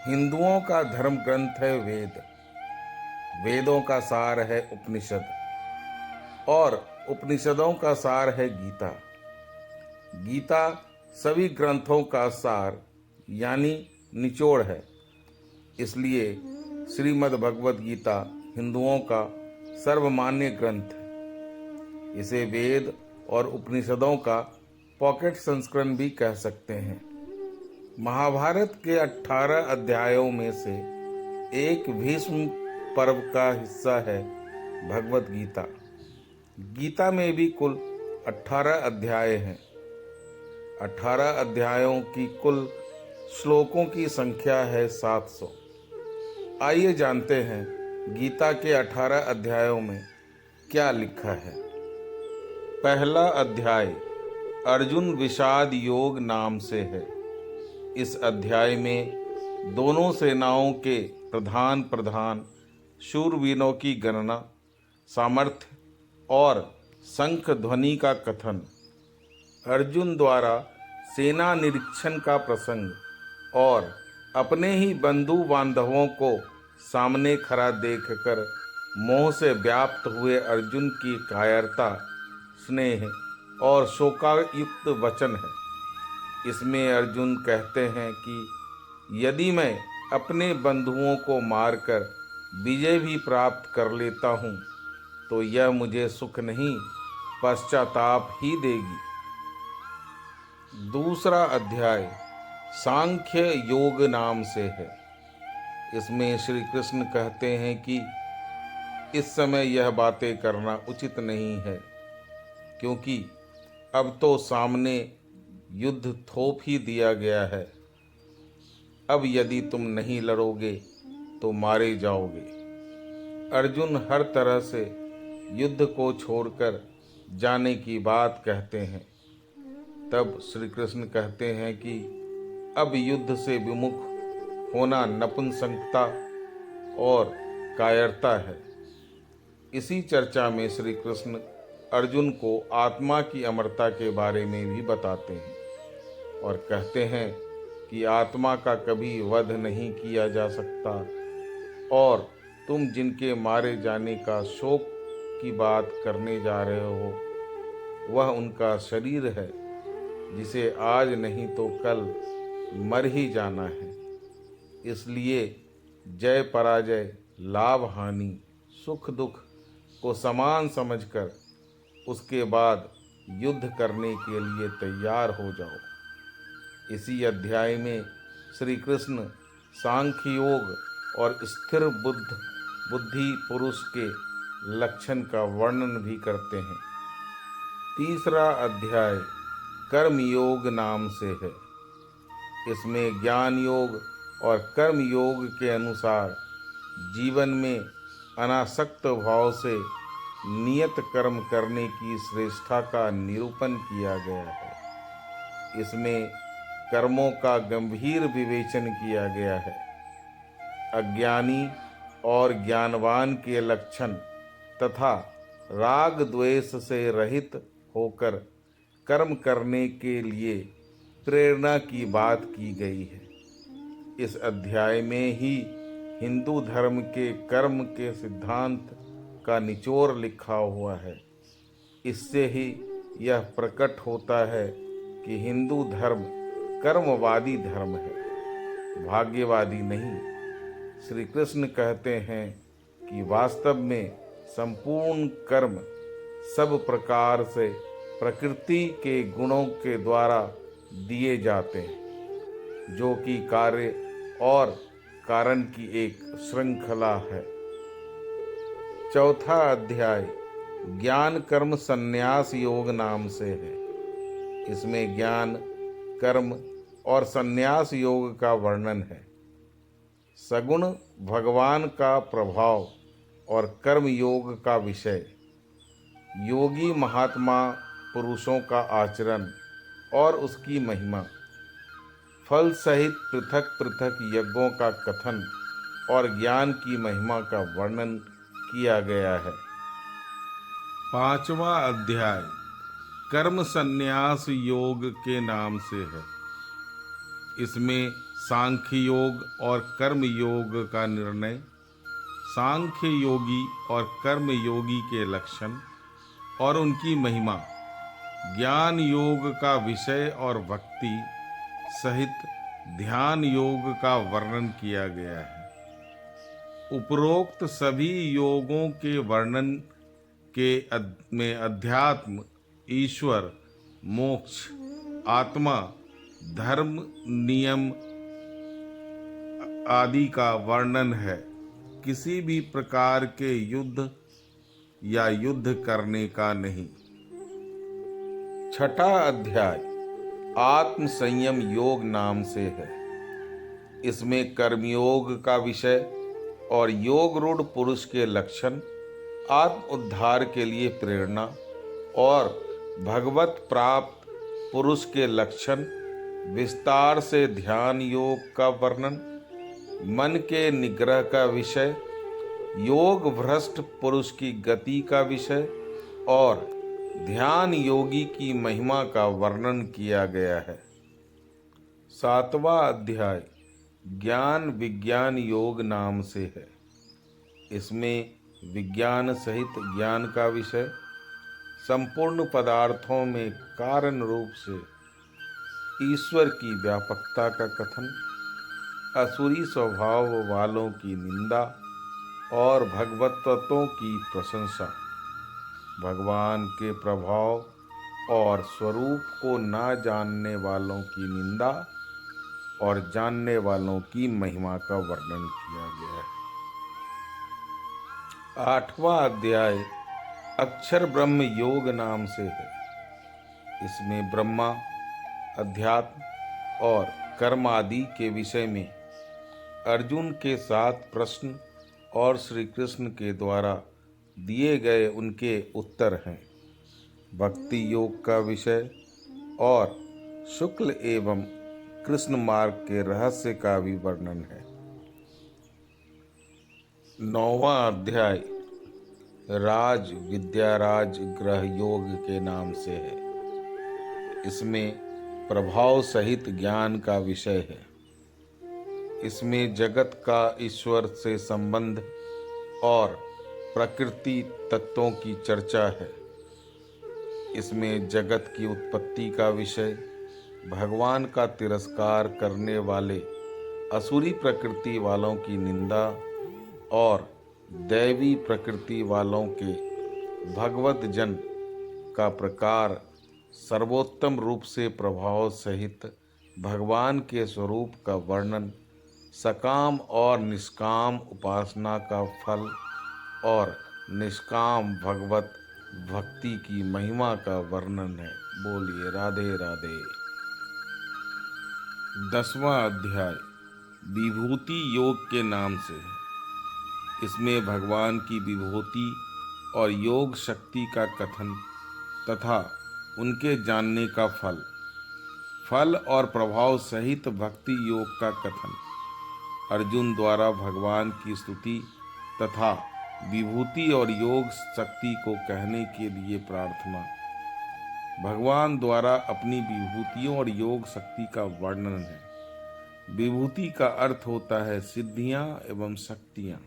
हिंदुओं का धर्म ग्रंथ है वेद। वेदों का सार है उपनिषद और उपनिषदों का सार है गीता। गीता सभी ग्रंथों का सार यानी निचोड़ है। इसलिए श्रीमद् भगवत गीता हिंदुओं का सर्वमान्य ग्रंथ है। इसे वेद और उपनिषदों का पॉकेट संस्करण भी कह सकते हैं। महाभारत के 18 अध्यायों में से एक भीष्म पर्व का हिस्सा है भगवत गीता। गीता में भी कुल 18 अध्याय हैं। 18 अध्यायों की कुल श्लोकों की संख्या है 700। आइए जानते हैं गीता के 18 अध्यायों में क्या लिखा है। पहला अध्याय अर्जुन विषाद योग नाम से है। इस अध्याय में दोनों सेनाओं के प्रधान शूरवीरों की गणना, सामर्थ्य और शंख ध्वनि का कथन, अर्जुन द्वारा सेना निरीक्षण का प्रसंग और अपने ही बंधु बांधवों को सामने खड़ा देखकर मोह से व्याप्त हुए अर्जुन की कायरता, स्नेह और शोकायुक्त वचन है। इसमें अर्जुन कहते हैं कि यदि मैं अपने बंधुओं को मारकर विजय भी प्राप्त कर लेता हूँ तो यह मुझे सुख नहीं पश्चाताप ही देगी। दूसरा अध्याय सांख्य योग नाम से है। इसमें श्री कृष्ण कहते हैं कि इस समय यह बातें करना उचित नहीं है, क्योंकि अब तो सामने युद्ध थोप ही दिया गया है। अब यदि तुम नहीं लड़ोगे तो मारे जाओगे। अर्जुन हर तरह से युद्ध को छोड़कर जाने की बात कहते हैं। तब श्री कृष्ण कहते हैं कि अब युद्ध से विमुख होना नपुंसकता और कायरता है। इसी चर्चा में श्री कृष्ण अर्जुन को आत्मा की अमरता के बारे में भी बताते हैं और कहते हैं कि आत्मा का कभी वध नहीं किया जा सकता और तुम जिनके मारे जाने का शोक की बात करने जा रहे हो वह उनका शरीर है, जिसे आज नहीं तो कल मर ही जाना है। इसलिए जय पराजय, लाभ हानि, सुख दुख को समान समझकर उसके बाद युद्ध करने के लिए तैयार हो जाओ। इसी अध्याय में श्री कृष्ण सांख्य योग और स्थिर बुद्धि पुरुष के लक्षण का वर्णन भी करते हैं। तीसरा अध्याय कर्म योग नाम से है। इसमें ज्ञान योग और कर्म योग के अनुसार जीवन में अनासक्त भाव से नियत कर्म करने की श्रेष्ठता का निरूपण किया गया है। इसमें कर्मों का गंभीर विवेचन किया गया है। अज्ञानी और ज्ञानवान के लक्षण तथा राग द्वेष से रहित होकर कर्म करने के लिए प्रेरणा की बात की गई है। इस अध्याय में ही हिंदू धर्म के कर्म के सिद्धांत का निचोड़ लिखा हुआ है। इससे ही यह प्रकट होता है कि हिंदू धर्म कर्मवादी धर्म है, भाग्यवादी नहीं। श्री कृष्ण कहते हैं कि वास्तव में संपूर्ण कर्म सब प्रकार से प्रकृति के गुणों के द्वारा दिए जाते हैं, जो कि कार्य और कारण की एक श्रृंखला है। चौथा अध्याय ज्ञान कर्म संन्यास योग नाम से है। इसमें ज्ञान, कर्म और संन्यास योग का वर्णन है। सगुण भगवान का प्रभाव और कर्म योग का विषय, योगी महात्मा पुरुषों का आचरण और उसकी महिमा, फल सहित पृथक पृथक यज्ञों का कथन और ज्ञान की महिमा का वर्णन किया गया है। पांचवा अध्याय कर्म संन्यास योग के नाम से है। इसमें सांख्य योग और कर्म योग का निर्णय, सांख्य योगी और कर्म योगी के लक्षण और उनकी महिमा, ज्ञान योग का विषय और भक्ति सहित ध्यान योग का वर्णन किया गया है। उपरोक्त सभी योगों के वर्णन में अध्यात्म, ईश्वर, मोक्ष, आत्मा, धर्म, नियम आदि का वर्णन है। किसी भी प्रकार के युद्ध या युद्ध करने का नहीं। छठा अध्याय आत्म संयम योग नाम से है। इसमें कर्मयोग का विषय और योग रूढ़ पुरुष के लक्षण, आत्म उद्धार के लिए प्रेरणा और भगवत प्राप्त पुरुष के लक्षण, विस्तार से ध्यान योग का वर्णन, मन के निग्रह का विषय, योग भ्रष्ट पुरुष की गति का विषय और ध्यान योगी की महिमा का वर्णन किया गया है। सातवां अध्याय ज्ञान विज्ञान योग नाम से है। इसमें विज्ञान सहित ज्ञान का विषय, संपूर्ण पदार्थों में कारण रूप से ईश्वर की व्यापकता का कथन, असुरी स्वभाव वालों की निंदा और भगवतत्वों की प्रशंसा, भगवान के प्रभाव और स्वरूप को न जानने वालों की निंदा और जानने वालों की महिमा का वर्णन किया गया है। आठवां अध्याय अक्षर ब्रह्म योग नाम से है। इसमें ब्रह्मा, अध्यात्म और कर्म आदि के विषय में अर्जुन के 7 प्रश्न और श्री कृष्ण के द्वारा दिए गए उनके उत्तर हैं। भक्ति योग का विषय और शुक्ल एवं कृष्ण मार्ग के रहस्य का भी वर्णन है। 9वां अध्याय राज विद्याराज ग्रह योग के नाम से है। इसमें प्रभाव सहित ज्ञान का विषय है। इसमें जगत का ईश्वर से संबंध और प्रकृति तत्वों की चर्चा है। इसमें जगत की उत्पत्ति का विषय, भगवान का तिरस्कार करने वाले असुरी प्रकृति वालों की निंदा और दैवी प्रकृति वालों के भगवत जन का प्रकार, सर्वोत्तम रूप से प्रभाव सहित भगवान के स्वरूप का वर्णन, सकाम और निष्काम उपासना का फल और निष्काम भगवत भक्ति की महिमा का वर्णन है। बोलिए राधे राधे। 10वां अध्याय विभूति योग के नाम से है। इसमें भगवान की विभूति और योग शक्ति का कथन तथा उनके जानने का फल और प्रभाव सहित भक्ति योग का कथन, अर्जुन द्वारा भगवान की स्तुति तथा विभूति और योग शक्ति को कहने के लिए प्रार्थना, भगवान द्वारा अपनी विभूतियों और योग शक्ति का वर्णन है। विभूति का अर्थ होता है सिद्धियां एवं शक्तियां।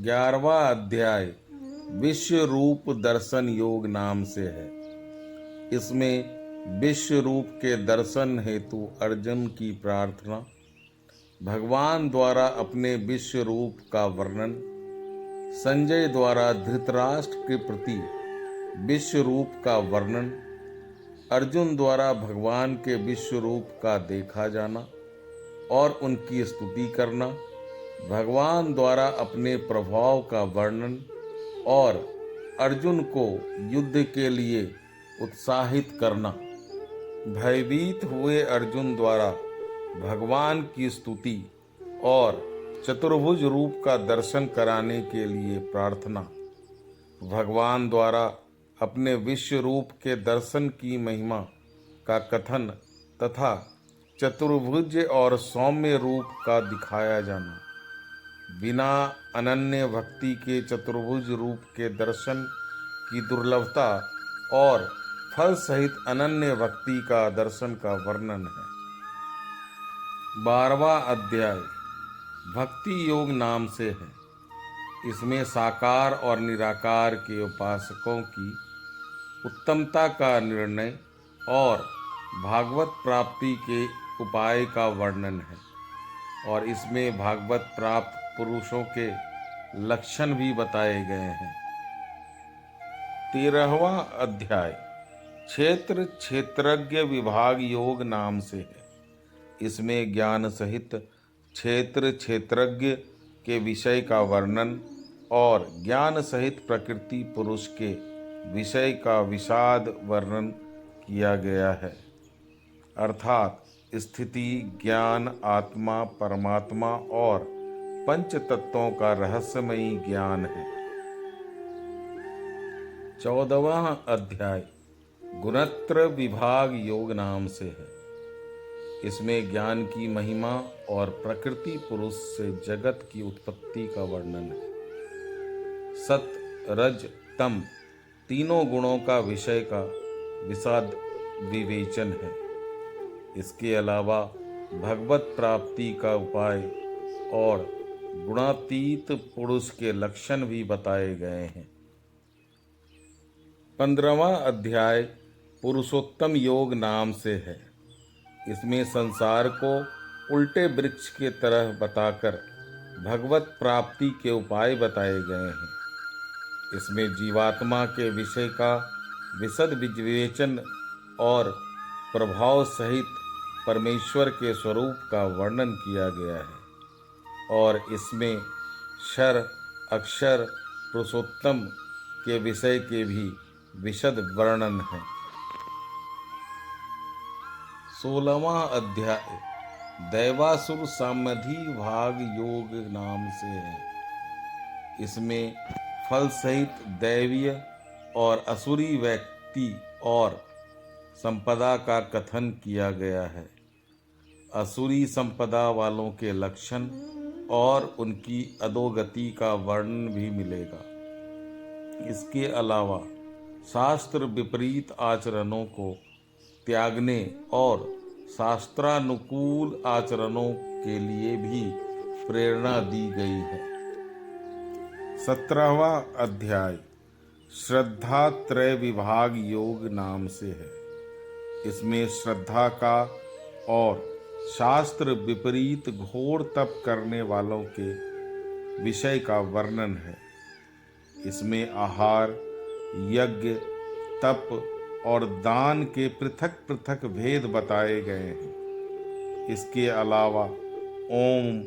11वां अध्याय विश्व रूप दर्शन योग नाम से है। इसमें विश्व रूप के दर्शन हेतु अर्जुन की प्रार्थना, भगवान द्वारा अपने विश्व रूप का वर्णन, संजय द्वारा धृतराष्ट्र के प्रति विश्व रूप का वर्णन, अर्जुन द्वारा भगवान के विश्व रूप का देखा जाना और उनकी स्तुति करना, भगवान द्वारा अपने प्रभाव का वर्णन और अर्जुन को युद्ध के लिए उत्साहित करना, भयभीत हुए अर्जुन द्वारा भगवान की स्तुति और चतुर्भुज रूप का दर्शन कराने के लिए प्रार्थना, भगवान द्वारा अपने विश्व रूप के दर्शन की महिमा का कथन तथा चतुर्भुज और सौम्य रूप का दिखाया जाना, बिना अनन्य भक्ति के चतुर्भुज रूप के दर्शन की दुर्लभता और फल सहित अनन्य भक्ति का दर्शन का वर्णन है। 12वां अध्याय भक्ति योग नाम से है। इसमें साकार और निराकार के उपासकों की उत्तमता का निर्णय और भागवत प्राप्ति के उपाय का वर्णन है और इसमें भागवत प्राप्त पुरुषों के लक्षण भी बताए गए हैं। 13वां अध्याय क्षेत्र क्षेत्रज्ञ विभाग योग नाम से है। इसमें ज्ञान सहित क्षेत्र क्षेत्रज्ञ के विषय का वर्णन और ज्ञान सहित प्रकृति पुरुष के विषय का विशद वर्णन किया गया है, अर्थात स्थिति, ज्ञान, आत्मा, परमात्मा और पंच तत्वों का रहस्यमयी ज्ञान है। 14वां अध्याय गुणत्र विभाग योग नाम से है। इसमें ज्ञान की महिमा और प्रकृति पुरुष से जगत की उत्पत्ति का वर्णन है। सत, रज, तम तीनों गुणों का विषय का विशद विवेचन है। इसके अलावा भगवत प्राप्ति का उपाय और गुणातीत पुरुष के लक्षण भी बताए गए हैं। 15वां अध्याय पुरुषोत्तम योग नाम से है। इसमें संसार को उल्टे वृक्ष के तरह बताकर भगवत प्राप्ति के उपाय बताए गए हैं। इसमें जीवात्मा के विषय का विशद विवेचन और प्रभाव सहित परमेश्वर के स्वरूप का वर्णन किया गया है और इसमें क्षर, अक्षर, पुरुषोत्तम के विषय के भी विशद वर्णन है। 16वां अध्याय दैवासुर सामधि भाग योग नाम से है। इसमें फल सहित दैवीय और असुरी व्यक्ति और संपदा का कथन किया गया है। असुरी संपदा वालों के लक्षण और उनकी अधोगति का वर्णन भी मिलेगा। इसके अलावा शास्त्र विपरीत आचरणों को त्यागने और शास्त्रानुकूल आचरणों के लिए भी प्रेरणा दी गई है। 17वां अध्याय श्रद्धा त्रय विभाग योग नाम से है। इसमें श्रद्धा का और शास्त्र विपरीत घोर तप करने वालों के विषय का वर्णन है। इसमें आहार, यज्ञ, तप और दान के पृथक पृथक भेद बताए गए हैं। इसके अलावा ओम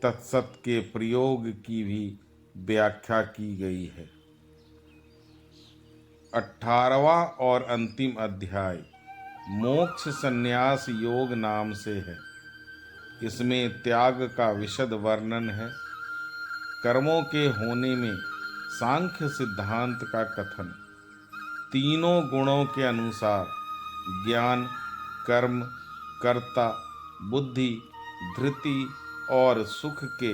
तत्सत के प्रयोग की भी व्याख्या की गई है। 18वां और अंतिम अध्याय मोक्ष संन्यास योग नाम से है। इसमें त्याग का विशद वर्णन है। कर्मों के होने में सांख्य सिद्धांत का कथन, तीनों गुणों के अनुसार ज्ञान, कर्म, कर्ता, बुद्धि, धृति और सुख के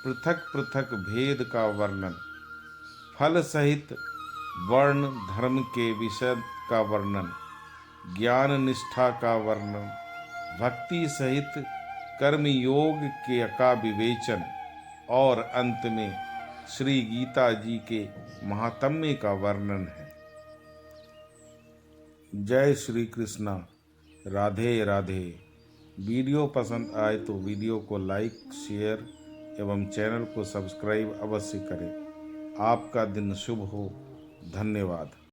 पृथक पृथक भेद का वर्णन, फल सहित वर्ण धर्म के विषय का वर्णन, ज्ञान निष्ठा का वर्णन, भक्ति सहित कर्म योग के का विवेचन और अंत में श्री गीता जी के महात्म्य का वर्णन है। जय श्री कृष्णा। राधे राधे। वीडियो पसंद आए तो वीडियो को लाइक, शेयर एवं चैनल को सब्सक्राइब अवश्य करें। आपका दिन शुभ हो। धन्यवाद।